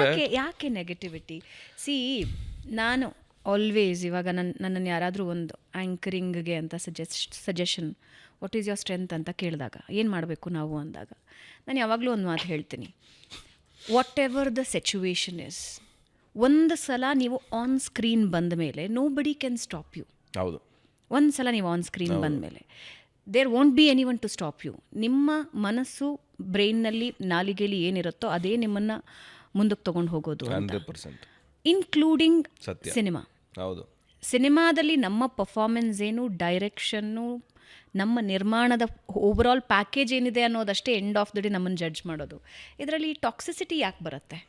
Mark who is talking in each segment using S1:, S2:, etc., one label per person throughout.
S1: ಅಂದರೆ
S2: ಯಾಕೆ negativity? C, ನಾನು ಆಲ್ವೇಸ್ ಇವಾಗ ನನ್ನನ್ನು ಯಾರಾದರೂ ಒಂದು ಆ್ಯಂಕರಿಂಗ್ಗೆ ಅಂತ suggestion what is your strength ಅಂತ ಕೇಳಿದಾಗ ಏನು ಮಾಡಬೇಕು ನಾವು ಅಂದಾಗ ನಾನು ಯಾವಾಗಲೂ ಒಂದು ಮಾತು ಹೇಳ್ತೀನಿ, what ever the situation is, ಒಂದು ಸಲ ನೀವು ಆನ್ ಸ್ಕ್ರೀನ್ ಬಂದ ಮೇಲೆ ನೋ ಬಡಿ ಕ್ಯಾನ್ ಸ್ಟಾಪ್ ಯು.
S1: ಹೌದು,
S2: ಒಂದು ಸಲ ನೀವು ಆನ್ ಸ್ಕ್ರೀನ್ ಬಂದ ಮೇಲೆ there won't be any one to stop you. ನಿಮ್ಮ ಮನಸ್ಸು, ಬ್ರೈನ್ನಲ್ಲಿ, ನಾಲಿಗೆಯಲ್ಲಿ ಏನಿರುತ್ತೋ ಅದೇ ನಿಮ್ಮನ್ನು ಮುಂದಕ್ಕೆ ತೊಗೊಂಡು ಹೋಗೋದು,
S1: 100%
S2: ಇನ್ಕ್ಲೂಡಿಂಗ್
S1: ಸತ್ಯ.
S2: ಸಿನಿಮಾ.
S1: ಹೌದು,
S2: ಸಿನಿಮಾದಲ್ಲಿ ನಮ್ಮ ಪರ್ಫಾರ್ಮೆನ್ಸ್ ಏನು, ಡೈರೆಕ್ಷನ್ನು, ನಮ್ಮ ನಿರ್ಮಾಣದ ಓವರಾಲ್ ಪ್ಯಾಕೇಜ್ ಏನಿದೆ ಅನ್ನೋದಷ್ಟೇ ಎಂಡ್ ಆಫ್ ದ ಡೇ ನಮ್ಮನ್ನು ಜಡ್ಜ್ ಮಾಡೋದು. ಇದರಲ್ಲಿ ಟಾಕ್ಸಿಸಿಟಿ ಯಾಕೆ ಬರುತ್ತೆ?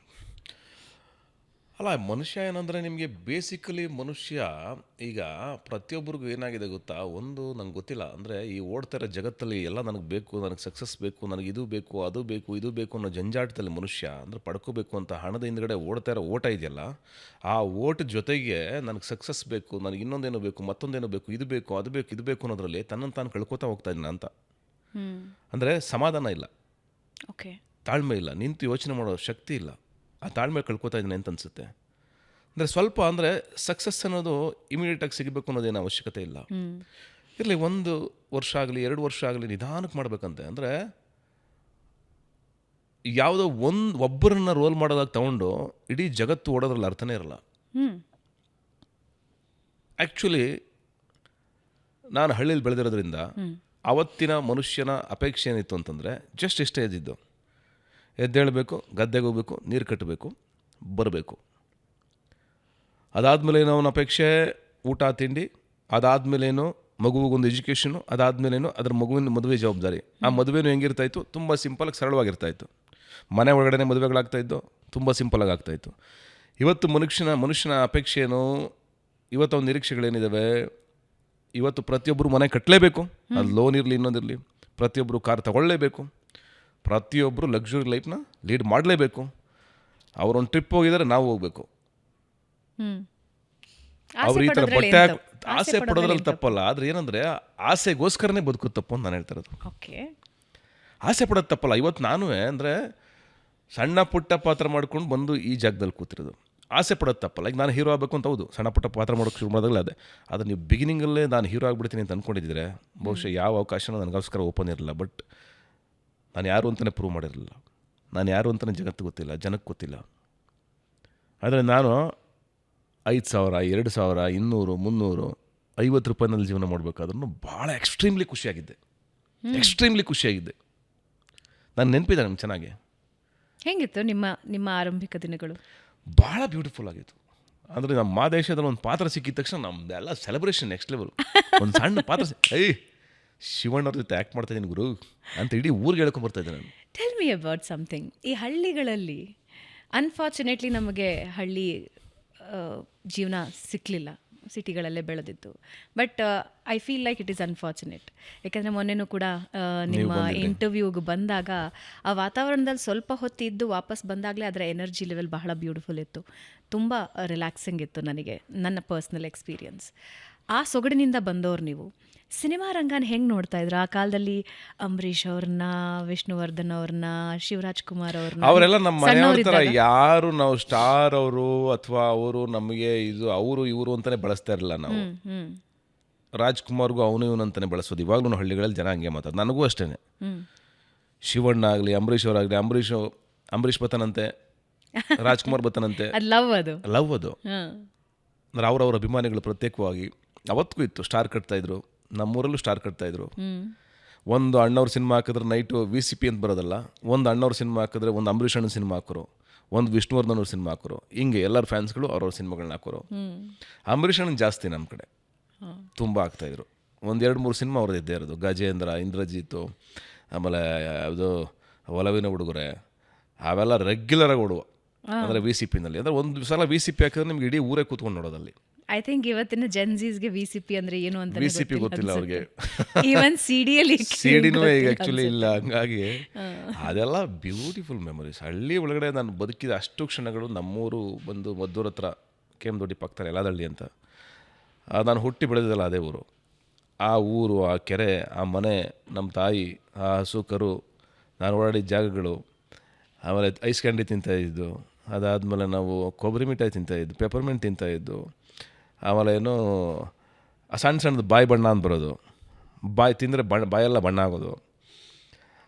S1: ಅಲ್ಲ, ಮನುಷ್ಯ ಏನಂದರೆ ನಿಮಗೆ ಬೇಸಿಕಲಿ ಮನುಷ್ಯ ಈಗ ಪ್ರತಿಯೊಬ್ಬರಿಗೂ ಏನಾಗಿದೆ ಗೊತ್ತಾ, ಒಂದು ನಂಗೆ ಗೊತ್ತಿಲ್ಲ, ಅಂದರೆ ಈ ಓಡ್ತಾ ಇರೋ ಜಗತ್ತಲ್ಲಿ ಎಲ್ಲ ನನಗೆ ಬೇಕು, ನನಗೆ ಸಕ್ಸಸ್ ಬೇಕು, ನನಗೆ ಇದು ಬೇಕು, ಅದು ಬೇಕು, ಇದು ಬೇಕು ಅನ್ನೋ ಜಂಜಾಟದಲ್ಲಿ ಮನುಷ್ಯ ಅಂದರೆ ಪಡ್ಕೋಬೇಕು ಅಂತ ಹಣದ ಹಿಂದ್ಗಡೆ ಓಡ್ತಾ ಇರೋ ಓಟ ಇದೆಯಲ್ಲ, ಆ ಓಟ ಜೊತೆಗೆ ನನಗೆ ಸಕ್ಸಸ್ ಬೇಕು, ನನಗೆ ಇನ್ನೊಂದೇನೋ ಬೇಕು, ಮತ್ತೊಂದೇನೋ ಬೇಕು, ಇದು ಬೇಕು, ಅದು ಬೇಕು, ಇದು ಬೇಕು ಅನ್ನೋದ್ರಲ್ಲಿ ತನ್ನನ್ನು ತಾನು ಕಳ್ಕೊತಾ ಹೋಗ್ತಾ ಇದ್ದೀನಿ ಅಂತ. ಅಂದರೆ ಸಮಾಧಾನ ಇಲ್ಲ,
S2: ಓಕೆ,
S1: ತಾಳ್ಮೆ ಇಲ್ಲ, ನಿಂತು ಯೋಚನೆ ಮಾಡೋ ಶಕ್ತಿ ಇಲ್ಲ, ಆ ತಾಳ್ಮೆ ಕಳ್ಕೊತಾ ಇದ್ದೀನಿ ಅಂತ ಅನಿಸುತ್ತೆ. ಅಂದರೆ ಸ್ವಲ್ಪ ಅಂದರೆ ಸಕ್ಸಸ್ ಅನ್ನೋದು ಇಮಿಡಿಯೇಟಾಗಿ ಸಿಗಬೇಕು ಅನ್ನೋದೇನು ಅವಶ್ಯಕತೆ ಇಲ್ಲ. ಇರಲಿ, 1 ವರ್ಷ ಆಗಲಿ 2 ವರ್ಷ ಆಗಲಿ ನಿಧಾನಕ್ಕೆ ಮಾಡಬೇಕಂತೆ. ಅಂದರೆ ಯಾವುದೋ ಒಬ್ಬರನ್ನ ರೋಲ್ ಮಾಡೋದಾಗಿ ತೊಗೊಂಡು ಇಡೀ ಜಗತ್ತು ಓಡೋದ್ರಲ್ಲಿ ಅರ್ಥನೇ ಇರಲ್ಲ. ಆ್ಯಕ್ಚುಲಿ ನಾನು ಹಳ್ಳಿಯಲ್ಲಿ ಬೆಳೆದಿರೋದ್ರಿಂದ ಅವತ್ತಿನ ಮನುಷ್ಯನ ಅಪೇಕ್ಷೆ ಏನಿತ್ತು ಅಂತಂದರೆ ಜಸ್ಟ್ ಇಷ್ಟೇ ಇದ್ದಿದ್ದು, ಎದ್ದೇಳಬೇಕು, ಗದ್ದೆಗೆ ಹೋಗ್ಬೇಕು, ನೀರು ಕಟ್ಟಬೇಕು, ಬರಬೇಕು. ಅದಾದಮೇಲೇನು ಅವನ ಅಪೇಕ್ಷೆ, ಊಟ ತಿಂಡಿ, ಅದಾದಮೇಲೇನು ಮಗುವಿಗೊಂದು ಎಜುಕೇಷನು, ಅದಾದಮೇಲೇನು ಅದರ ಮಗುವಿನ ಮದುವೆ ಜವಾಬ್ದಾರಿ. ಆ ಮದುವೆನೂ ಹೆಂಗಿರ್ತಾಯಿತ್ತು, ತುಂಬ ಸಿಂಪಲಾಗಿ ಸರಳವಾಗಿರ್ತಾಯಿತ್ತು. ಮನೆ ಒಳಗಡೆ ಮದುವೆಗಳಾಗ್ತಾಯಿದ್ದು ತುಂಬ ಸಿಂಪಲಾಗಿ ಆಗ್ತಾಯಿತ್ತು. ಇವತ್ತು ಮನುಷ್ಯನ ಅಪೇಕ್ಷೆ ಏನು, ಇವತ್ತು ಅವನ ನಿರೀಕ್ಷೆಗಳೇನಿದ್ದಾವೆ, ಇವತ್ತು ಪ್ರತಿಯೊಬ್ಬರು ಮನೆ ಕಟ್ಟಲೇಬೇಕು, ಅದು ಲೋನ್ ಇರಲಿ ಇನ್ನೊಂದಿರಲಿ, ಪ್ರತಿಯೊಬ್ಬರು ಕಾರ್ ತಗೊಳ್ಳೇಬೇಕು, ಪ್ರತಿಯೊಬ್ಬರು ಲಕ್ಸುರಿ ಲೈಫ್ನ ಲೀಡ್ ಮಾಡಲೇಬೇಕು. ಅವರೊಂದು ಟ್ರಿಪ್ ಹೋಗಿದ್ದಾರೆ, ನಾವು ಹೋಗಬೇಕು. ಅವ್ರು ಈ ಥರ ಬಟ್ಟೆ ಆಸೆ ಪಡೋದ್ರಲ್ಲಿ ತಪ್ಪಲ್ಲ, ಆದರೆ ಏನಂದರೆ ಆಸೆಗೋಸ್ಕರನೇ ಬದುಕೋದು ತಪ್ಪು ಅಂತ ನಾನು ಹೇಳ್ತಾ ಇರೋದು.
S2: ಓಕೆ,
S1: ಆಸೆ ಪಡೋದು ತಪ್ಪಲ್ಲ. ಇವತ್ತು ನಾನು ಅಂದರೆ ಸಣ್ಣ ಪುಟ್ಟ ಪಾತ್ರ ಮಾಡ್ಕೊಂಡು ಬಂದು ಈ ಜಾಗದಲ್ಲಿ ಕೂತಿರೋದು, ಆಸೆ ಪಡೋದು ತಪ್ಪಲ್ಲ. ಈಗ ನಾನು ಹೀರೋ ಆಗಬೇಕು ಅಂತ, ಹೌದು, ಸಣ್ಣ ಪುಟ್ಟ ಪಾತ್ರ ಮಾಡೋಕ್ಕೆ ಶುರು ಮಾಡಿದಾಗಲೇ ಅದೇ. ಆದರೆ ನೀವು ಬಿಗಿನಿಂಗಲ್ಲೇ ನಾನು ಹೀರೋ ಆಗಿಬಿಡ್ತೀನಿ ಅಂತ ಅಂದ್ಕೊಂಡಿದ್ದರೆ ಬಹುಶಃ ಯಾವ ಅವಕಾಶನೂ ನನಗೋಸ್ಕರ ಓಪನ್ ಇರಲಿಲ್ಲ. ಬಟ್ ನಾನು ಯಾರು ಅಂತಲೇ ಪ್ರೂವ್ ಮಾಡಿರಲಿಲ್ಲ, ನಾನು ಯಾರು ಅಂತಲೇ ಜಗತ್ತು ಗೊತ್ತಿಲ್ಲ, ಜನಕ್ಕೆ ಗೊತ್ತಿಲ್ಲ. ಆದರೆ ನಾನು 5,000, 2,000, 200, 300, 50 ರೂಪಾಯಿನಲ್ಲಿ ಜೀವನ ಮಾಡಬೇಕಾದ್ರೂ ಭಾಳ ಎಕ್ಸ್ಟ್ರೀಮ್ಲಿ ಖುಷಿಯಾಗಿದ್ದೆ. ನಾನು ನೆನಪಿದೆ ನಮ್ಗೆ ಚೆನ್ನಾಗಿ.
S2: ಹೇಗಿತ್ತು ನಿಮ್ಮ ಆರಂಭಿಕ ದಿನಗಳು?
S1: ಭಾಳ ಬ್ಯೂಟಿಫುಲ್ ಆಗಿತ್ತು. ಅಂದರೆ ನಮ್ಮ ದೇಶದಲ್ಲಿ ಒಂದು ಪಾತ್ರ ಸಿಕ್ಕಿದ ತಕ್ಷಣ ನಮ್ಮದೆಲ್ಲ ಸೆಲೆಬ್ರೇಷನ್ ನೆಕ್ಸ್ಟ್ ಲೆವೆಲ್. ಒಂದು ಸಣ್ಣ ಪಾತ್ರ ಶಿವಣ್ಣವ್ರ ಜೊತೆ ಆ್ಯಕ್ಟ್ ಮಾಡ್ತಾ ಇದ್ದೀನಿ ಗುರು ಅಂತ ಇಡೀ ಊರಿಗೆ ಹೇಳ್ಕೊಂಬರ್ತಾಯಿದ್ದೆ ನಾನು.
S2: Tell me about something. ಈ ಹಳ್ಳಿಗಳಲ್ಲಿ ಅನ್ಫಾರ್ಚುನೇಟ್ಲಿ ನಮಗೆ ಹಳ್ಳಿ ಜೀವನ ಸಿಕ್ಕಲಿಲ್ಲ, ಸಿಟಿಗಳಲ್ಲೇ ಬೆಳೆದಿದ್ದು. But I feel like it is unfortunate. ಯಾಕೆಂದರೆ ಮೊನ್ನೆನೂ ಕೂಡ ನಿಮ್ಮ ಇಂಟರ್ವ್ಯೂಗೆ ಬಂದಾಗ ಆ ವಾತಾವರಣದಲ್ಲಿ ಸ್ವಲ್ಪ ಹೊತ್ತಿದ್ದು ವಾಪಸ್ ಬಂದಾಗಲೇ ಅದರ ಎನರ್ಜಿ ಲೆವೆಲ್ ಬಹಳ ಬ್ಯೂಟಿಫುಲ್ ಇತ್ತು, ತುಂಬ ರಿಲ್ಯಾಕ್ಸಿಂಗ್ ಇತ್ತು ನನಗೆ, ನನ್ನ ಪರ್ಸ್ನಲ್ ಎಕ್ಸ್ಪೀರಿಯನ್ಸ್. ಆ ಸೊಗಡಿನಿಂದ ಬಂದವ್ರು ನೀವು. ಸಿನಿಮಾ ರಂಗನ ಹೆಂಗೆ ನೋಡ್ತಾ ಇದ್ರು ಆ ಕಾಲದಲ್ಲಿ? ಅಂಬರೀಷ್ ಅವ್ರನ್ನ, ವಿಷ್ಣುವರ್ಧನ್ ಅವ್ರನ್ನ, ಶಿವರಾಜ್ ಕುಮಾರ್ ಅವ್ರನ್ನ,
S1: ಅವರೆಲ್ಲ ನಮ್ಮ ಮನೆಯವ್ರ ಥರ ಯಾರು ನಾವು ಸ್ಟಾರ್ ಅವರು ಅಥವಾ ಅವರು ನಮಗೆ ಇದು ಅವರು ಇವರು ಅಂತಲೇ ಬಳಸ್ತಾ ಇರಲಿಲ್ಲ ನಾವು. ರಾಜ್ಕುಮಾರ್ಗೂ ಅವನು ಇವನು ಅಂತಲೇ ಬಳಸೋದು. ಇವಾಗಲೂ ಹಳ್ಳಿಗಳಲ್ಲಿ ಜನ ಹಂಗೆ ಮಾತಾಡೋದು, ನನಗೂ ಅಷ್ಟೇ. ಶಿವಣ್ಣ ಆಗಲಿ, ಅಂಬರೀಷ್ ಅವರಾಗಲಿ, ಅಂಬರೀಷ್ ಬತ್ತನಂತೆ, ರಾಜ್ಕುಮಾರ್ ಬತ್ತನಂತೆ, ಲವ್ ಅದು ಅಂದರೆ ಅವ್ರವ್ರ ಅಭಿಮಾನಿಗಳು ಪ್ರತ್ಯೇಕವಾಗಿ ಅವತ್ತಿಗೂ ಇತ್ತು. ಸ್ಟಾರ್ ಕಟ್ತಾಯಿದ್ರು, ನಮ್ಮೂರಲ್ಲೂ ಸ್ಟಾರ್ ಕಟ್ತಾಯಿದ್ರು. ಒಂದು ಅಣ್ಣವ್ರ ಸಿನಿಮಾ ಹಾಕಿದ್ರೆ ನೈಟು VCP ಅಂತ ಬರೋದಲ್ಲ, ಒಂದು ಅಣ್ಣವ್ರ ಸಿನಿಮಾ ಹಾಕಿದ್ರೆ ಒಂದು ಅಂಬರೀಷ್ ಅಣ್ಣನ ಸಿನಿಮಾ ಹಾಕೋರು, ಒಂದು ವಿಷ್ಣುವರ್ಧನ್ ಅವ್ರ ಸಿನಿಮಾ ಹಾಕೋರು, ಹಿಂಗೆ ಎಲ್ಲರ ಫ್ಯಾನ್ಸ್ಗಳು ಅವ್ರವ್ರ ಸಿನಿಮಾಗಳನ್ನ ಹಾಕೋರು. ಅಂಬರೀಷ್ ಅಣ್ಣನ ಜಾಸ್ತಿ ನಮ್ಮ ಕಡೆ ತುಂಬ ಆಗ್ತಾಯಿದ್ರು. 1-2-3 ಸಿನಿಮಾ ಅವ್ರದ್ದು ಇದ್ದೇ ಇರೋದು. ಗಜೇಂದ್ರ, ಇಂದ್ರಜಿತು, ಆಮೇಲೆ ಅದು ಒಲವಿನ ಹುಡುಗರೆ, ಅವೆಲ್ಲ ರೆಗ್ಯುಲರಾಗಿ ಓಡುವ. ಅಂದರೆ VCPನಲ್ಲಿ ಅಂದರೆ ಒಂದು ಸಲ VCP ಹಾಕಿದ್ರೆ ನಿಮ್ಗೆ ಇಡೀ ಊರೇ ಕೂತ್ಕೊಂಡು ನೋಡೋದಲ್ಲಿ.
S2: ಐ ಥಿಂಕ್ ಇವತ್ತಿನ ಜೆನ್ಸೀಸ್ಗೆ VCP ಅಂದರೆ ಏನು ಅಂತ
S1: VCP ಗೊತ್ತಿಲ್ಲ ಅವ್ರಿಗೆ.
S2: ಈವನ್ ಸಿಡಿನೂ
S1: ಈಗ ಆ್ಯಕ್ಚುಲಿ ಇಲ್ಲ. ಹಂಗಾಗಿ ಅದೆಲ್ಲ ಬ್ಯೂಟಿಫುಲ್ ಮೆಮೊರೀಸ್. ಹಳ್ಳಿ ಒಳಗಡೆ ನಾನು ಬದುಕಿದ ಅಷ್ಟು ಕ್ಷಣಗಳು. ನಮ್ಮೂರು ಬಂದು ಮದ್ದೂರ ಹತ್ರ KM ದೊಡ್ಡಿ ಪಕ್ಕದಲ್ಲಿ ಯಲ್ಲಾದಹಳ್ಳಿ ಅಂತ, ನಾನು ಹುಟ್ಟಿ ಬೆಳೆದಿದ್ದಲ್ಲ ಅದೇ ಊರು. ಆ ಊರು, ಆ ಕೆರೆ, ಆ ಮನೆ, ನಮ್ಮ ತಾಯಿ, ಆ ಹಸು ಕರು, ನಾನು ಓಡಾಡಿದ ಜಾಗಗಳು, ಆಮೇಲೆ ಐಸ್ ಕ್ಯಾಂಡಿ ತಿಂತಾಯಿದ್ದು, ಅದಾದಮೇಲೆ ನಾವು ಕೊಬ್ಬರಿ ಮಿಠಾಯಿ ತಿಂತಾಯಿದ್ದು, ಪೆಪರ್ಮೆಂಟ್ ತಿಂತಾಯಿದ್ದು. ಆಮೇಲೆ ಏನೋ ಸಣ್ಣ ಸಣ್ಣದು ಬಾಯಿ ಬಣ್ಣ ಅಂತ ಬರೋದು, ಬಾಯಿ ತಿಂದರೆ ಬಾಯೆಲ್ಲ ಬಣ್ಣ ಆಗೋದು.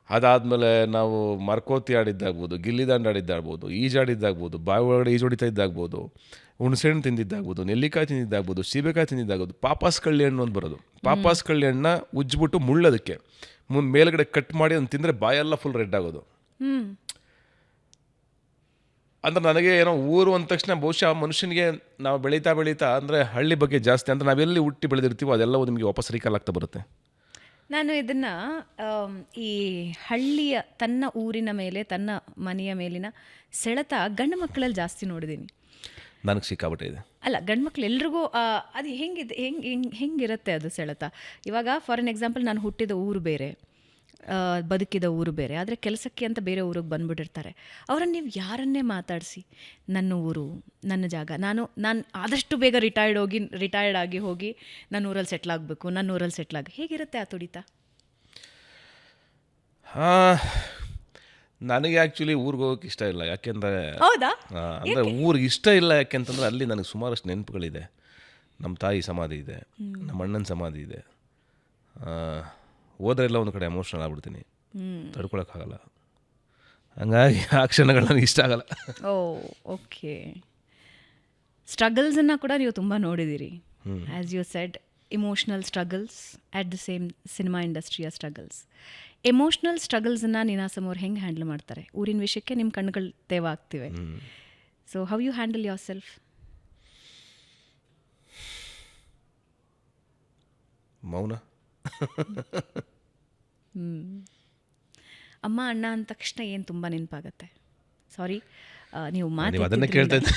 S1: ಅದಾದಮೇಲೆ ನಾವು ಮರ್ಕೋತಿ ಆಡಿದ್ದಾಗ್ಬೋದು, ಗಿಲ್ಲಿದಾಂಡು ಆಡಿದ್ದಾಗ್ಬೋದು, ಈಜಾಡಿದ್ದಾಗ್ಬೋದು, ಬಾಯಿ ಒಳಗಡೆ ಈಜು ಹೊಡಿತಾ ಇದ್ದಾಗ್ಬೋದು, ಹುಣಸೆಹಣ್ಣು ತಿಂದಿದ್ದಾಗ್ಬೋದು, ನೆಲ್ಲಿಕಾಯಿ ತಿಂದಿದ್ದಾಗ್ಬೋದು, ಸೀಬೆಕಾಯಿ ತಿಂದಿದ್ದಾಗ್ಬೋದು. ಪಾಪಾಸ್ ಕಳ್ಳಿ ಹಣ್ಣು ಅಂತ ಬರೋದು. ಪಾಪಾಸ್ ಕಳ್ಳಿ ಹಣ್ಣನ್ನ ಉಜ್ಜಿಬಿಟ್ಟು ಮುಳ್ಳೋದಕ್ಕೆ ಮೇಲ್ಗಡೆ ಕಟ್ ಮಾಡಿ ಅದನ್ನು ತಿಂದರೆ ಬಾಯೆಲ್ಲ ಫುಲ್ ರೆಡ್ ಆಗೋದು. ಅಂದ್ರೆ ನನಗೆ ಏನೋ ಊರು ಅಂದ ತಕ್ಷಣ ಬಹುಶಃ ಮನುಷ್ಯನಿಗೆ ನಾವು ಬೆಳೀತಾ ಅಂದರೆ ಹಳ್ಳಿ ಬಗ್ಗೆ ಜಾಸ್ತಿ, ಅಂದರೆ ನಾವೆಲ್ಲಿ ಹುಟ್ಟಿ ಬೆಳೆದಿರ್ತೀವೋ ಅದೆಲ್ಲವೂ ನಿಮಗೆ ವಾಪಸ್ ರೀಕಾಲ್ ಆಗ್ತಾ ಬರುತ್ತೆ.
S2: ನಾನು ಇದನ್ನು ಈ ಹಳ್ಳಿಯ ತನ್ನ ಊರಿನ ಮೇಲೆ, ತನ್ನ ಮನೆಯ ಮೇಲಿನ ಸೆಳೆತ ಗಂಡು ಮಕ್ಕಳಲ್ಲಿ ಜಾಸ್ತಿ ನೋಡಿದ್ದೀನಿ.
S1: ನನಗೆ ಸಿಕ್ಕಾಬಿಟ್ಟೆ ಇದೆ.
S2: ಅಲ್ಲ, ಗಂಡು ಮಕ್ಳು ಎಲ್ರಿಗೂ ಅದು ಹೆಂಗಿರುತ್ತೆ ಅದು ಸೆಳೆತ. ಇವಾಗ ಫಾರ್ ಎನ್ ಎಕ್ಸಾಂಪಲ್, ನಾನು ಹುಟ್ಟಿದ ಊರು ಬೇರೆ, ಬದುಕಿದ ಊರು ಬೇರೆ, ಆದರೆ ಕೆಲಸಕ್ಕೆ ಅಂತ ಬೇರೆ ಊರಿಗೆ ಬಂದುಬಿಟ್ಟಿರ್ತಾರೆ. ಅವರನ್ನು ನೀವು ಯಾರನ್ನೇ ಮಾತಾಡಿಸಿ ನನ್ನ ಊರು, ನನ್ನ ಜಾಗ, ನಾನು ಆದಷ್ಟು ಬೇಗ ರಿಟೈರ್ಡ್ ಆಗಿ ಹೋಗಿ ನನ್ನ ಊರಲ್ಲಿ ಸೆಟ್ಲ್ ಆಗಬೇಕು, ನನ್ನ ಊರಲ್ಲಿ ಸೆಟ್ಲ್ ಆಗಿ, ಹೇಗಿರುತ್ತೆ ಆ ತುಡಿತ?
S1: ನನಗೆ ಆ್ಯಕ್ಚುಲಿ ಊರಿಗೆ ಹೋಗೋಕೆ ಇಷ್ಟ ಇಲ್ಲ. ಯಾಕೆಂದರೆ
S2: ಹೌದಾ?
S1: ಅಂದರೆ ಊರಿಗೆ ಇಷ್ಟ ಇಲ್ಲ ಯಾಕೆಂತಂದರೆ ಅಲ್ಲಿ ನನಗೆ ಸುಮಾರಷ್ಟು ನೆನಪುಗಳಿದೆ. ನಮ್ಮ ತಾಯಿ ಸಮಾಧಿ ಇದೆ, ನಮ್ಮ ಅಣ್ಣನ ಸಮಾಧಿ ಇದೆ. ಹೋದ್ರೆಲ್ಲ ಒಂದು ಕಡೆ ಎಮೋಷ್ನಲ್ ಆಗ್ಬಿಡ್ತೀನಿ, ತಡ್ಕೊಳಕ್ಕಾಗಲ್ಲ. ಹಂಗಾಗಿ ಆ ಕ್ಷಣಗಳು ನನಗೆ ಇಷ್ಟ ಆಗಲ್ಲ.
S2: ಓಕೆ. ಸ್ಟ್ರಗಲ್ಸನ್ನು ಕೂಡ ನೀವು ತುಂಬ ನೋಡಿದ್ದೀರಿ. As you said, emotional struggles at the same cinema ಇಂಡಸ್ಟ್ರಿಯ ಸ್ಟ್ರಗಲ್ಸ್. ಎಮೋಷ್ನಲ್ ಸ್ಟ್ರಗಲ್ಸನ್ನು ನೀನಾಸಂ ಅವ್ರು ಹೆಂಗೆ ಹ್ಯಾಂಡಲ್ ಮಾಡ್ತಾರೆ? ಊರಿನ ವಿಷಯಕ್ಕೆ ನಿಮ್ಮ ಕಣ್ಣುಗಳು ತೇವ ಆಗ್ತಿವೆ. So how you handle yourself?
S1: ಮೌನ.
S2: ಅಮ್ಮ ಅಣ್ಣ ಅಂದ ತಕ್ಷಣ ಏನು ತುಂಬ ನೆನಪಾಗತ್ತೆ? ಸಾರಿ, ನೀವು
S1: ಅದನ್ನೇ ಕೇಳ್ತಾ ಇದ್ದೆ.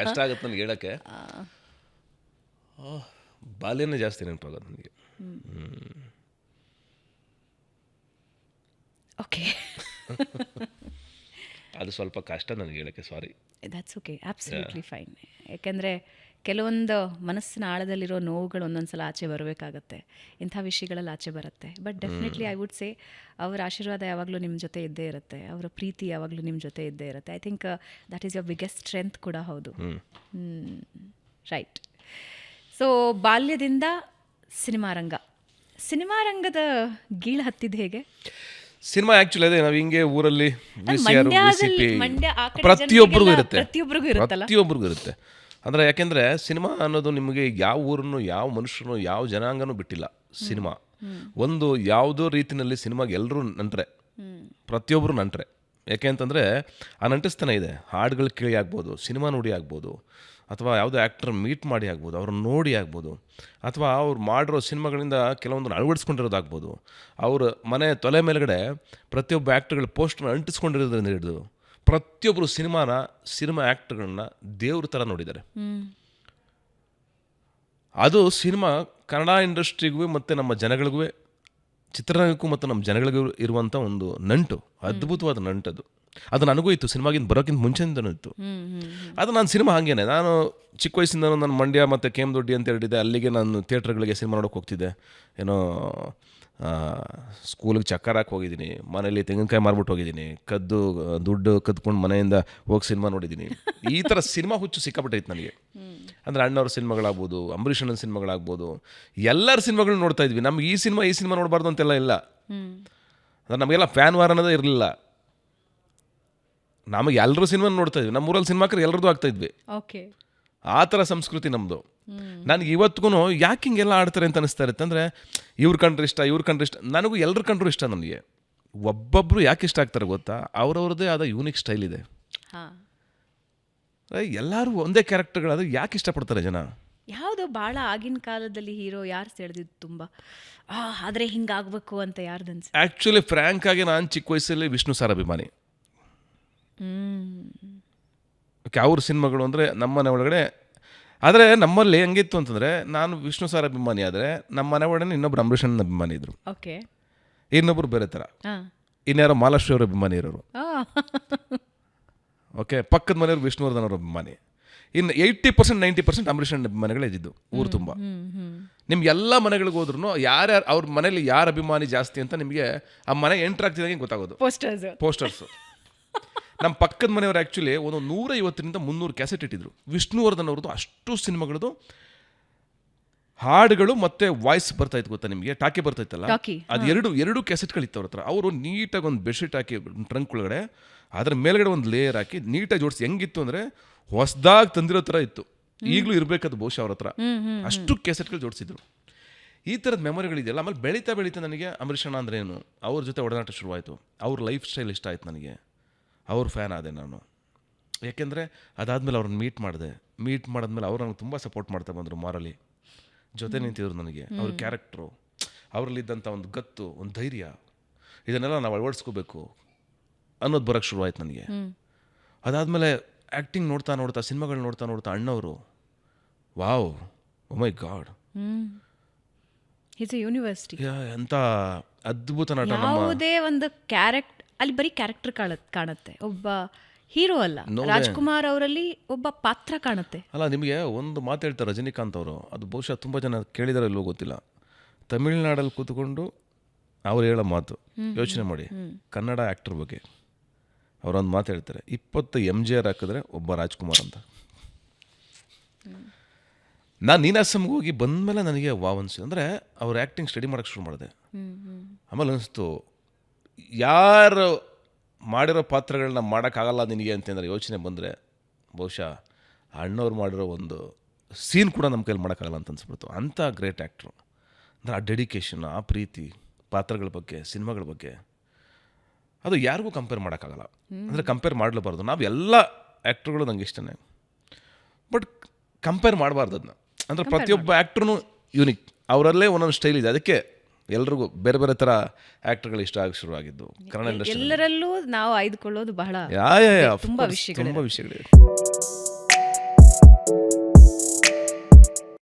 S1: ಕಷ್ಟ ಆಗುತ್ತೆ ನನಗೆ ಹೇಳೋಕ್ಕೆ. ಬಾಲ್ಯನೇ ಜಾಸ್ತಿ ನೆನಪಾಗೋದು ನನಗೆ.
S2: ಓಕೆ.
S1: ಅದು ಸ್ವಲ್ಪ ಕಷ್ಟ ನನಗೆ ಹೇಳೋಕ್ಕೆ, sorry.
S2: That's okay, absolutely fine. ಯಾಕೆಂದರೆ ಕೆಲವೊಂದು ಮನಸ್ಸಿನ ಆಳದಲ್ಲಿರೋ ನೋವುಗಳು ಒಂದೊಂದು ಸಲ ಆಚೆ ಬರಬೇಕಾಗತ್ತೆ, ಇಂಥ ವಿಷಯಗಳಲ್ಲಿ ಆಚೆ ಬರುತ್ತೆ. But definitely I would say ಅವರ ಆಶೀರ್ವಾದ ಯಾವಾಗಲೂ ನಿಮ್ಮ ಜೊತೆ ಇದ್ದೇ ಇರುತ್ತೆ, ಅವರ ಪ್ರೀತಿ ಯಾವಾಗಲೂ ನಿಮ್ಮ ಜೊತೆ ಇದ್ದೇ ಇರುತ್ತೆ. I think that is your biggest strength ಕೂಡ ಹೌದು. ರೈಟ್. ಸೊ ಬಾಲ್ಯದಿಂದ ಸಿನಿಮಾ ರಂಗದ ಗೀಳು ಹತ್ತಿದ್ದು ಹೇಗೆ?
S1: ಸಿನಿಮಾ ಆ್ಯಕ್ಚುಲಿ ಅದೇ, ನಾವು ಹಿಂಗೆ ಊರಲ್ಲಿ ಪ್ರತಿಯೊಬ್ಬರಿಗೂ ಇರುತ್ತೆ. ಅಂದರೆ ಯಾಕೆಂದರೆ ಸಿನಿಮಾ ಅನ್ನೋದು ನಿಮಗೆ ಯಾವ ಊರನ್ನು, ಯಾವ ಮನುಷ್ಯನು, ಯಾವ ಜನಾಂಗನೂ ಬಿಟ್ಟಿಲ್ಲ. ಸಿನಿಮಾ ಒಂದು ಯಾವುದೋ ರೀತಿಯಲ್ಲಿ ಸಿನಿಮಾಗೆ ಎಲ್ಲರೂ ನಂಟ್ರೆ, ಪ್ರತಿಯೊಬ್ಬರು ನಂಟ್ರೆ. ಯಾಕೆ ಅಂತಂದರೆ ಆ ನಂಟಿಸ್ತನ ಇದೆ. ಹಾಡುಗಳು ಕೇಳಿ ಆಗ್ಬೋದು, ಸಿನಿಮಾ ನೋಡಿ ಆಗ್ಬೋದು, ಅಥವಾ ಯಾವುದೋ ಆ್ಯಕ್ಟರ್ ಮೀಟ್ ಮಾಡಿ ಆಗ್ಬೋದು, ಅವ್ರನ್ನ ನೋಡಿ ಆಗ್ಬೋದು, ಅಥವಾ ಅವ್ರು ಮಾಡಿರೋ ಸಿನಿಮಾಗಳಿಂದ ಕೆಲವೊಂದನ್ನು ಅಳವಡಿಸ್ಕೊಂಡಿರೋದಾಗ್ಬೋದು, ಅವ್ರ ಮನೆ ತೊಲೆ ಮೇಲ್ಗಡೆ ಪ್ರತಿಯೊಬ್ಬ ಆ್ಯಕ್ಟರ್ಗಳ ಪೋಸ್ಟರ್ನ ಅಂಟಿಸ್ಕೊಂಡಿರೋದ್ರಿಂದ ಹಿಡಿದು ಪ್ರತಿಯೊಬ್ಬರು ಸಿನಿಮಾ ಆ್ಯಕ್ಟರ್ಗಳನ್ನ ದೇವ್ರ ಥರ ನೋಡಿದ್ದಾರೆ. ಅದು ಸಿನಿಮಾ ಕನ್ನಡ ಇಂಡಸ್ಟ್ರಿಗೂ ಮತ್ತು ನಮ್ಮ ಜನಗಳಿಗೂ, ಚಿತ್ರರಂಗಕ್ಕೂ ಮತ್ತು ನಮ್ಮ ಜನಗಳಿಗೂ ಇರುವಂಥ ಒಂದು ನಂಟು, ಅದ್ಭುತವಾದ ನಂಟದು. ಅದು ನನಗೂ ಇತ್ತು, ಸಿನಿಮಾಗಿಂದ ಬರೋಕ್ಕಿಂತ ಮುಂಚೆಯಿಂದನೂ ಇತ್ತು. ಅದು ನಾನು ಸಿನಿಮಾ ಹಾಗೇನೆ, ನಾನು ಚಿಕ್ಕ ವಯಸ್ಸಿಂದ ನಾನು ಮಂಡ್ಯ ಮತ್ತು ಕೇಮದೊಡ್ಡಿ ಅಂತ ಹೇಳಿದ್ದೆ, ಅಲ್ಲಿಗೆ ನಾನು ಥಿಯೇಟ್ರ್ಗಳಿಗೆ ಸಿನಿಮಾ ನೋಡೋಕೆ ಹೋಗ್ತಿದ್ದೆ. ಏನೋ ಸ್ಕೂಲಿಗೆ ಚಕ್ಕರ್ ಹಾಕಿ ಹೋಗಿದ್ದೀನಿ, ಮನೇಲಿ ತೆಂಗಿನಕಾಯಿ ಮಾರ್ಬಿಟ್ಟು ಹೋಗಿದ್ದೀನಿ, ದುಡ್ಡು ಕದ್ಕೊಂಡು ಮನೆಯಿಂದ ಹೋಗಿ ಸಿನಿಮಾ ನೋಡಿದ್ದೀನಿ. ಈ ಥರ ಸಿನಿಮಾ ಹುಚ್ಚು ಸಿಕ್ಕಾಪಟ್ಟೈತೆ ನನಗೆ. ಅಂದರೆ ಅಣ್ಣವ್ರ ಸಿನಿಮಾಗಳಾಗ್ಬೋದು, ಅಂಬರೀಷ್ ಅಣ್ಣನ ಸಿನಿಮಾಗಳಾಗ್ಬೋದು, ಎಲ್ಲರ ಸಿನಿಮಾಗಳನ್ನ ನೋಡ್ತಾ ಇದ್ವಿ. ನಮ್ಗೆ ಈ ಸಿನಿಮಾ ನೋಡಬಾರ್ದು ಅಂತೆಲ್ಲ ಇಲ್ಲ. ಅಂದರೆ ನಮಗೆಲ್ಲ ಫ್ಯಾನ್ ವಾರ್ ಅನ್ನೋದೇ ಇರಲಿಲ್ಲ. ನಮಗೆ ಎಲ್ಲರೂ ಸಿನಿಮಾ ನೋಡ್ತಾ ಇದ್ವಿ, ನಮ್ಮೂರಲ್ಲಿ ಸಿನಿಮಾಕರು ಎಲ್ಲರದ್ದು ಆಗ್ತಾ ಇದ್ವಿ.
S2: ಓಕೆ,
S1: ಆ ಥರ ಸಂಸ್ಕೃತಿ ನಮ್ಮದು. ನನಗೆ ಇವತ್ತಿಗೂ ಯಾಕೆ ಹಿಂಗೆಲ್ಲ ಆಡ್ತಾರೆ ಅಂತ ಅನಿಸ್ತಾ ಇರುತ್ತೆ. ಅಂದರೆ ಇವ್ರ ಕಂಡ್ರೆ ಇಷ್ಟ, ನನಗೂ ಎಲ್ಲರ ಕಂಡ್ರು ಇಷ್ಟ. ನನಗೆ ಒಬ್ಬೊಬ್ಬರು ಯಾಕೆ ಇಷ್ಟ ಆಗ್ತಾರೆ ಗೊತ್ತಾ? ಅವ್ರವ್ರದ್ದೇ ಆದ ಯೂನಿಕ್ ಸ್ಟೈಲ್ ಇದೆ. ಎಲ್ಲರೂ ಒಂದೇ ಕ್ಯಾರೆಕ್ಟರ್ಗಳಾದ್ರೆ ಯಾಕೆ ಇಷ್ಟಪಡ್ತಾರೆ ಜನ?
S2: ಯಾವುದು ಭಾಳ ಆಗಿನ ಕಾಲದಲ್ಲಿ ಹೀರೋ ಯಾರು ಸೆಳೆದಿದ್ದು ತುಂಬ, ಆದರೆ ಹಿಂಗಾಗಬೇಕು ಅಂತ ಯಾರ್ದು ಅನ್ಸ?
S1: ಆ್ಯಕ್ಚುಲಿ ಫ್ರ್ಯಾಂಕ್ ಆಗಿ ನಾನು ಚಿಕ್ಕ ವಯಸ್ಸಲ್ಲಿ ವಿಷ್ಣು ಸರ್ ಅಭಿಮಾನಿ. ಅವ್ರ ಸಿನಿಮಾಗಳು ಅಂದರೆ ನಮ್ಮನೆ ಒಳಗಡೆ, ಆದರೆ ನಮ್ಮಲ್ಲಿ ಹೆಂಗಿತ್ತು ಅಂತಂದರೆ, ನಾನು ವಿಷ್ಣು ಸರ್ ಅಭಿಮಾನಿ ಆದರೆ ನಮ್ಮ ಮನೆ ಒಳಗಡೆ ಇನ್ನೊಬ್ರು ಅಂಬರೀಷ್ ಅಣ್ಣನ ಅಭಿಮಾನಿ ಇದ್ರು.
S2: ಓಕೆ,
S1: ಇನ್ನೊಬ್ರು ಬೇರೆ ಥರ, ಇನ್ಯಾರೋ ಮಾಲಾಶ್ರೀ ಅವ್ರ ಅಭಿಮಾನಿ ಇರೋರು. ಓಕೆ, ಪಕ್ಕದ ಮನೆಯವರು ವಿಷ್ಣುವರ್ಧನ್ ಅವ್ರ ಅಭಿಮಾನಿ. ಇನ್ನು 80% 90% ಅಂಬರೀಷ್ ಅಣ್ಣನ ಅಭಿಮಾನಿಗಳೇ ಇದ್ದಿದ್ದು ಊರು ತುಂಬ. ನಿಮ್ಗೆ ಎಲ್ಲ ಮನೆಗಳಿಗೆ ಹೋದ್ರೂ ಯಾರ್ಯಾರು ಅವ್ರ ಮನೇಲಿ ಯಾರು ಅಭಿಮಾನಿ ಜಾಸ್ತಿ ಅಂತ ನಿಮಗೆ ಆ ಮನೆ ಎಂಟ್ರ್ ಆಗ್ತಿದ್ದಂಗೆ ಗೊತ್ತಾಗೋದು.
S2: ಪೋಸ್ಟರ್ಸು.
S1: ನಮ್ಮ ಪಕ್ಕದ ಮನೆಯವರು ಆ್ಯಕ್ಚುಲಿ ಒಂದು 150-300 ಕ್ಯಾಸೆಟ್ ಇಟ್ಟಿದ್ರು. ವಿಷ್ಣುವರ್ಧನ್ ಅವ್ರದ್ದು ಅಷ್ಟು ಸಿನಿಮಾಗಳದ್ದು ಹಾಡುಗಳು ಮತ್ತೆ ವಾಯ್ಸ್ ಬರ್ತಾಯಿತ್ತು ಗೊತ್ತಾ ನಿಮಗೆ, ಟಾಕಿ ಬರ್ತಾಯಿತ್ತಲ್ಲ, ಅದು ಎರಡು ಕ್ಯಾಸೆಟ್ಗಳಿತ್ತು ಅವ್ರ ಹತ್ರ. ಅವರು ನೀಟಾಗಿ ಒಂದು ಬೆಡ್ಶೀಟ್ ಹಾಕಿ ಟ್ರಂಕ್ ಒಳಗಡೆ ಅದ್ರ ಮೇಲ್ಗಡೆ ಒಂದು ಲೇಯರ್ ಹಾಕಿ ನೀಟಾಗಿ ಜೋಡಿಸಿ, ಹೆಂಗಿತ್ತು ಅಂದರೆ ಹೊಸದಾಗಿ ತಂದಿರೋ ಥರ ಇತ್ತು. ಈಗಲೂ ಇರಬೇಕದು ಬಹುಶಃ ಅವ್ರ ಹತ್ರ, ಅಷ್ಟು ಕ್ಯಾಸೆಟ್ಗಳು ಜೋಡಿಸಿದ್ರು. ಈ ಥರದ ಮೆಮೊರಿಗಳಿದೆಯಲ್ಲ. ಆಮೇಲೆ ಬೆಳೀತಾ ನನಗೆ ಅಂಬರೀಷ್ ಅಣ್ಣ ಅಂದ್ರೆ ಏನು, ಅವ್ರ ಜೊತೆ ಒಡನಾಟ ಶುರುವಾಯಿತು. ಅವ್ರ ಲೈಫ್ ಸ್ಟೈಲ್ ಇಷ್ಟ ಆಯ್ತು ನನಗೆ, ಅವ್ರ ಫ್ಯಾನ್ ಆದೆ ನಾನು. ಯಾಕೆಂದರೆ ಅದಾದಮೇಲೆ ಅವ್ರನ್ನ ಮೀಟ್ ಮಾಡಿದ್ಮೇಲೆ ಅವ್ರು ನನಗೆ ತುಂಬ ಸಪೋರ್ಟ್ ಮಾಡ್ತಾ ಬಂದರು, ಮಾರಲಿ ಜೊತೆ ನಿಂತಿದ್ರು ನನಗೆ. ಅವ್ರ ಕ್ಯಾರೆಕ್ಟ್ರು, ಅವರಲ್ಲಿದ್ದಂಥ ಒಂದು ಗತ್ತು, ಒಂದು ಧೈರ್ಯ, ಇದನ್ನೆಲ್ಲ ನಾವು ಅಳವಡಿಸ್ಕೋಬೇಕು ಅನ್ನೋದು ಬರೋಕ್ಕೆ ಶುರುವಾಯ್ತು ನನಗೆ. ಅದಾದಮೇಲೆ ಆ್ಯಕ್ಟಿಂಗ್ ನೋಡ್ತಾ ಸಿನಿಮಾಗಳು ನೋಡ್ತಾ ಅಣ್ಣವರು, ವಾವ್, ಓ ಮೈ ಗಾಡ್,
S2: ಯೂನಿವರ್ಸಿಟಿ
S1: ಎಂಥ ಅದ್ಭುತ ನಟ.
S2: ಯಾವುದೇ ಒಂದು ಅಲ್ಲಿ ಬರೀ ಕ್ಯಾರೆಕ್ಟರ್ ಕಾಣುತ್ತೆ, ಒಬ್ಬ ಹೀರೋ ಅಲ್ಲ. ರಾಜ್ಕುಮಾರ್ ಅವರಲ್ಲಿ ಒಬ್ಬ ಪಾತ್ರ ಕಾಣುತ್ತೆ.
S1: ಅಲ್ಲ, ನಿಮಗೆ ಒಂದು ಮಾತು ಹೇಳ್ತಾರೆ ರಜನಿಕಾಂತ್ ಅವರು, ಅದು ಬಹುಶಃ ತುಂಬ ಜನ ಕೇಳಿದಾರೋ ಇಲ್ವೋ ಗೊತ್ತಿಲ್ಲ. ತಮಿಳ್ನಾಡಲ್ಲಿ ಕೂತ್ಕೊಂಡು ಅವ್ರು ಹೇಳೋ ಮಾತು ಯೋಚನೆ ಮಾಡಿ. ಕನ್ನಡ ಆ್ಯಕ್ಟರ್ ಬಗ್ಗೆ ಅವರೊಂದು ಮಾತು ಹೇಳ್ತಾರೆ, 20 MGR ಹಾಕಿದ್ರೆ ಒಬ್ಬ ರಾಜ್ಕುಮಾರ್ ಅಂತ. ನಾನು ನೀನಾಸಮ್ಗೆ ಹೋಗಿ ಬಂದಮೇಲೆ ನನಗೆ ವಾವ್ ಅನಿಸಿದೆ. ಅಂದರೆ ಅವ್ರ ಆ್ಯಕ್ಟಿಂಗ್ ಸ್ಟಡಿ ಮಾಡೋಕ್ಕೆ ಶುರು ಮಾಡಿದೆ. ಆಮೇಲೆ ಅನಿಸ್ತು, ಯಾರು ಮಾಡಿರೋ ಪಾತ್ರಗಳನ್ನ ಮಾಡೋಕ್ಕಾಗಲ್ಲ ನಿನಗೆ ಅಂತಂದರೆ ಯೋಚನೆ ಬಂದರೆ ಬಹುಶಃ ಅಣ್ಣವ್ರು ಮಾಡಿರೋ ಒಂದು ಸೀನ್ ಕೂಡ ನಮ್ಮ ಕೈಲಿ ಮಾಡೋಕ್ಕಾಗಲ್ಲ ಅಂತ ಅನ್ಸ್ಬಿಡ್ತು. ಅಂಥ ಗ್ರೇಟ್ ಆ್ಯಕ್ಟ್ರು. ಅಂದರೆ ಆ ಡೆಡಿಕೇಶನ್, ಆ ಪ್ರೀತಿ ಪಾತ್ರಗಳ ಬಗ್ಗೆ, ಸಿನಿಮಾಗಳ ಬಗ್ಗೆ, ಅದು ಯಾರಿಗೂ ಕಂಪೇರ್ ಮಾಡೋಕ್ಕಾಗಲ್ಲ. ಅಂದರೆ ಕಂಪೇರ್ ಮಾಡಲೇಬಾರ್ದು. ನಾವು ಎಲ್ಲ ಆ್ಯಕ್ಟ್ರುಗಳು ನಂಗೆ ಇಷ್ಟನೇ, ಬಟ್ ಕಂಪೇರ್ ಮಾಡಬಾರ್ದು ಅದನ್ನ. ಅಂದರೆ ಪ್ರತಿಯೊಬ್ಬ ಆ್ಯಕ್ಟ್ರೂ ಯೂನಿಕ್, ಅವರಲ್ಲೇ ಒಂದೊಂದು ಸ್ಟೈಲ್ ಇದೆ. ಅದಕ್ಕೆ ಎಲ್ರಿಗೂ ಬೇರೆ ಬೇರೆ ಥರ ಆ್ಯಕ್ಟರ್ಗಳು ಇಷ್ಟ ಆಗಿ ಶುರುವಾಗಿದ್ದು ಕನ್ನಡ ಇಂಡಸ್ಟ್ರಿ.
S2: ಎಲ್ಲರಲ್ಲೂ ನಾವು ಆಯ್ದುಕೊಳ್ಳೋದು ಬಹಳ ತುಂಬ ವಿಷಯಗಳಿವೆ.